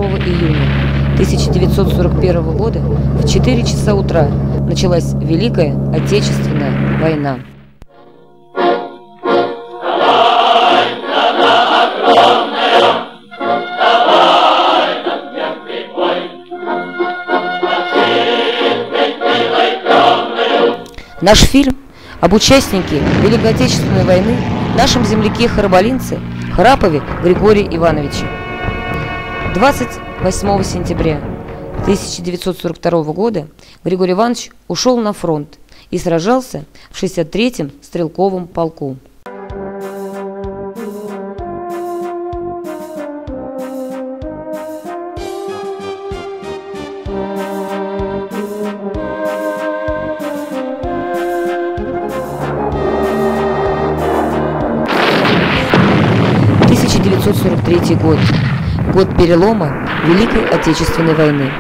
июня 1941 года в 4 часа утра началась Великая Отечественная война. Наш фильм об участнике Великой Отечественной войны, нашем земляке-харабалинце Храпове Григории Ивановиче. 28 сентября 1942 года Григорий Иванович ушел на фронт и сражался в 63-м стрелковом полку. Год перелома Великой Отечественной войны.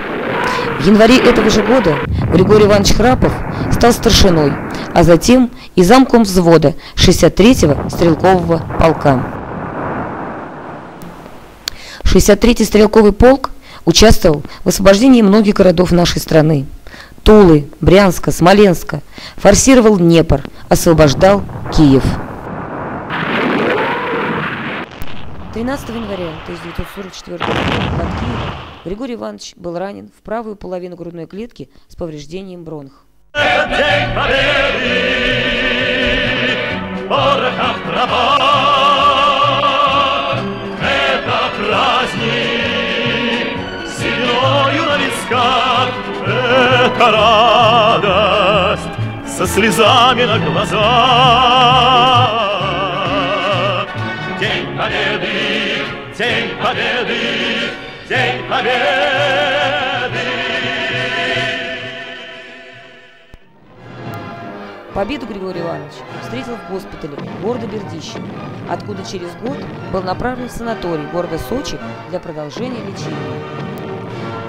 В январе этого же года Григорий Иванович Храпов стал старшиной, а затем и замком взвода 63-го стрелкового полка. 63-й стрелковый полк участвовал в освобождении многих городов нашей страны: Тулы, Брянска, Смоленска, форсировал Днепр, освобождал Киев. 13 января 1944 года под Киевом Григорий Иванович был ранен в правую половину грудной клетки с повреждением бронх. День Победы, порохов тропа, это праздник, сединою на висках, это радость со слезами на глазах. День Победы, День Победы, День Победы. Победу Григорий Иванович встретил в госпитале города Бердищево, откуда через год был направлен в санаторий города Сочи для продолжения лечения.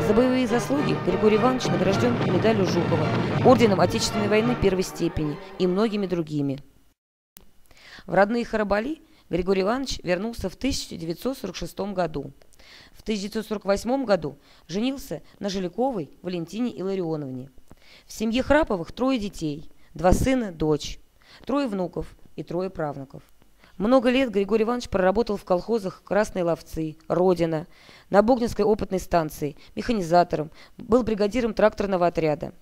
За боевые заслуги Григорий Иванович награжден медалью Жукова, орденом Отечественной войны первой степени и многими другими. В родные Харабали Григорий Иванович вернулся в 1946 году. В 1948 году женился на Жиляковой Валентине Илларионовне. В семье Храповых 3 детей, 2 сына, дочь, 3 внуков и 3 правнуков. Много лет Григорий Иванович проработал в колхозах «Красные ловцы», «Родина», на Богнинской опытной станции, механизатором, был бригадиром тракторного отряда.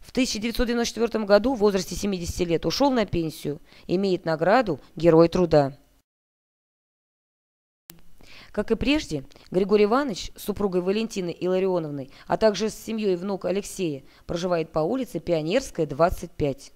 В 1994 году в возрасте 70 лет ушел на пенсию, имеет награду Герой труда. Как и прежде, Григорий Иванович с супругой Валентиной Илларионовной, а также с семьей внука Алексея, проживает по улице Пионерская, 25.